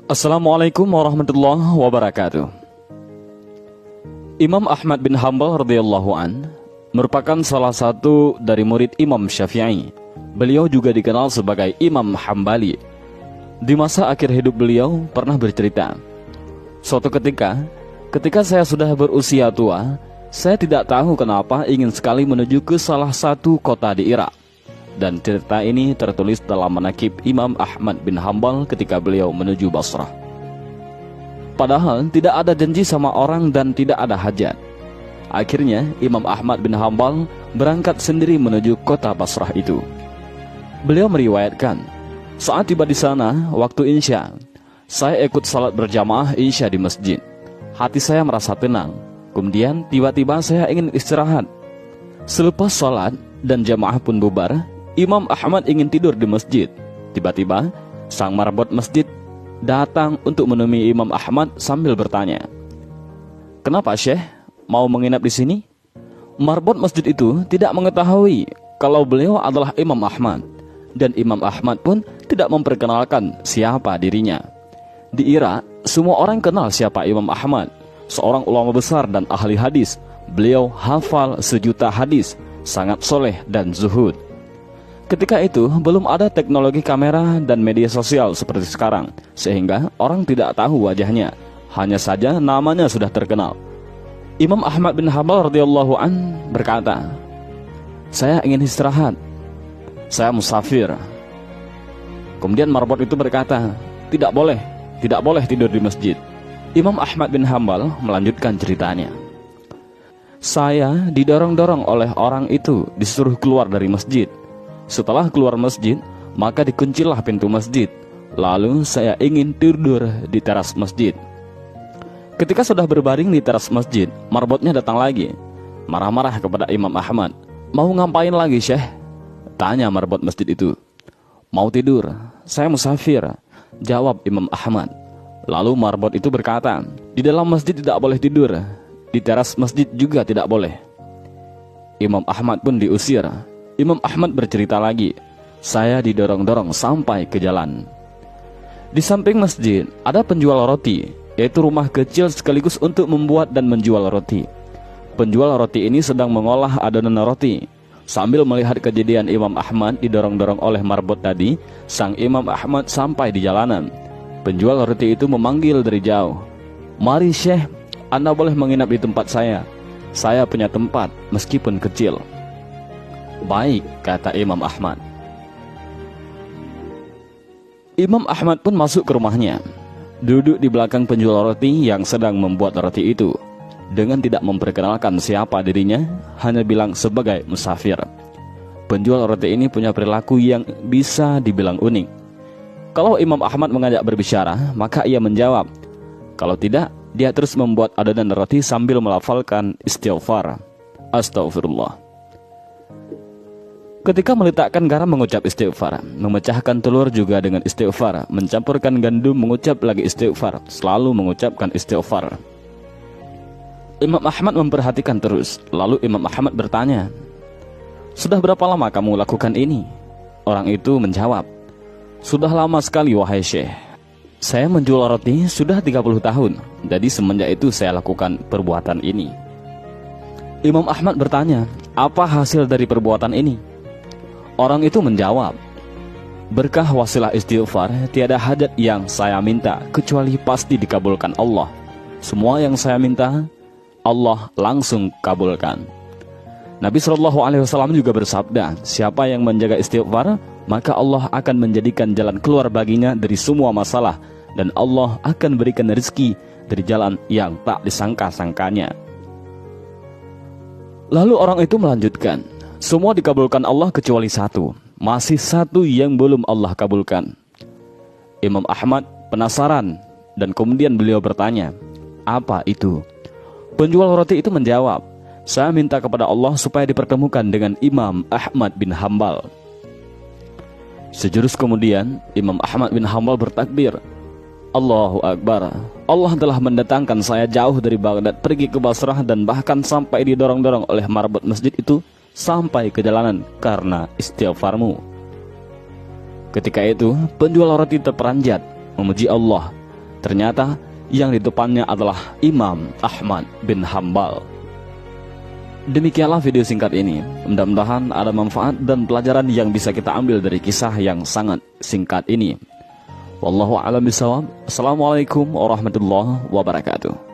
Assalamualaikum warahmatullahi wabarakatuh. Imam Ahmad bin Hanbal radhiyallahu an merupakan salah satu dari murid Imam Syafi'i. Beliau juga dikenal sebagai Imam Hambali. Di masa akhir hidup beliau pernah bercerita, suatu ketika saya sudah berusia tua, saya tidak tahu kenapa ingin sekali menuju ke salah satu kota di Irak. Dan cerita ini tertulis dalam manaqib Imam Ahmad bin Hanbal ketika beliau menuju Basrah. Padahal tidak ada janji sama orang dan tidak ada hajat. Akhirnya Imam Ahmad bin Hanbal berangkat sendiri menuju kota Basrah itu. Beliau meriwayatkan, saat tiba di sana waktu Isya, saya ikut salat berjamaah Isya di masjid. Hati saya merasa tenang. Kemudian tiba-tiba saya ingin istirahat. Selepas salat dan jamaah pun bubar, Imam Ahmad ingin tidur di masjid. Tiba-tiba sang marbot masjid datang untuk menemui Imam Ahmad sambil bertanya, "Kenapa Syekh mau menginap di sini?" Marbot masjid itu tidak mengetahui kalau beliau adalah Imam Ahmad, dan Imam Ahmad pun tidak memperkenalkan siapa dirinya. Di Irak, semua orang kenal siapa Imam Ahmad, seorang ulama besar dan ahli hadis. Beliau hafal 1.000.000 hadis, sangat soleh dan zuhud. Ketika itu belum ada teknologi kamera dan media sosial seperti sekarang, sehingga orang tidak tahu wajahnya, hanya saja namanya sudah terkenal. Imam Ahmad bin Hanbal radhiyallahu an berkata, "Saya ingin istirahat, saya musafir." Kemudian marbot itu berkata, tidak boleh tidur di masjid." Imam Ahmad bin Hanbal melanjutkan ceritanya, "Saya didorong-dorong oleh orang itu, disuruh keluar dari masjid. Setelah keluar masjid, maka dikuncilah pintu masjid. Lalu saya ingin tidur di teras masjid. Ketika sudah berbaring di teras masjid, marbotnya datang lagi, marah-marah kepada Imam Ahmad. "Mau ngapain lagi Syekh?" tanya marbot masjid itu. "Mau tidur, saya musafir," jawab Imam Ahmad. Lalu marbot itu berkata, "Di dalam masjid tidak boleh tidur, di teras masjid juga tidak boleh." Imam Ahmad pun diusir. Imam Ahmad bercerita lagi, "Saya didorong-dorong sampai ke jalan. Di samping masjid ada penjual roti, yaitu rumah kecil sekaligus untuk membuat dan menjual roti. Penjual roti ini sedang mengolah adonan roti. Sambil melihat kejadian Imam Ahmad didorong-dorong oleh marbot tadi, sang Imam Ahmad sampai di jalanan. Penjual roti itu memanggil dari jauh, 'Mari Syekh, Anda boleh menginap di tempat saya. Saya punya tempat meskipun kecil.' 'Baik,' kata Imam Ahmad. Imam Ahmad pun masuk ke rumahnya, duduk di belakang penjual roti yang sedang membuat roti itu. Dengan tidak memperkenalkan siapa dirinya, hanya bilang sebagai musafir. Penjual roti ini punya perilaku yang bisa dibilang unik. Kalau Imam Ahmad mengajak berbicara, maka ia menjawab. Kalau tidak, dia terus membuat adonan roti sambil melafalkan istighfar, astagfirullah. Ketika meletakkan garam mengucap istighfar, memecahkan telur juga dengan istighfar, mencampurkan gandum mengucap lagi istighfar, selalu mengucapkan istighfar. Imam Ahmad memperhatikan terus. Lalu Imam Ahmad bertanya, "Sudah berapa lama kamu lakukan ini?" Orang itu menjawab, "Sudah lama sekali wahai Syekh. Saya menjual roti sudah 30 tahun. Jadi semenjak itu saya lakukan perbuatan ini." Imam Ahmad bertanya, "Apa hasil dari perbuatan ini?" Orang itu menjawab, "Berkah wasilah istighfar, tiada hajat yang saya minta kecuali pasti dikabulkan Allah. Semua yang saya minta, Allah langsung kabulkan." Nabi SAW juga bersabda, "Siapa yang menjaga istighfar, maka Allah akan menjadikan jalan keluar baginya dari semua masalah, dan Allah akan berikan rezeki dari jalan yang tak disangka-sangkanya." Lalu orang itu melanjutkan, "Semua dikabulkan Allah kecuali satu. Masih satu yang belum Allah kabulkan." Imam Ahmad penasaran dan kemudian beliau bertanya, "Apa itu?" Penjual roti itu menjawab, "Saya minta kepada Allah supaya dipertemukan dengan Imam Ahmad bin Hanbal." Sejurus kemudian Imam Ahmad bin Hanbal bertakbir, "Allahu Akbar. Allah telah mendatangkan saya jauh dari Baghdad pergi ke Basrah dan bahkan sampai didorong-dorong oleh marbot masjid itu sampai ke jalanan karena istighfarmu." Ketika itu penjual roti terperanjat memuji Allah. Ternyata yang di depannya adalah Imam Ahmad bin Hambal. Demikianlah video singkat ini. Mudah-mudahan ada manfaat dan pelajaran yang bisa kita ambil dari kisah yang sangat singkat ini. Wallahu a'lam bishawab. Assalamualaikum warahmatullahi wabarakatuh.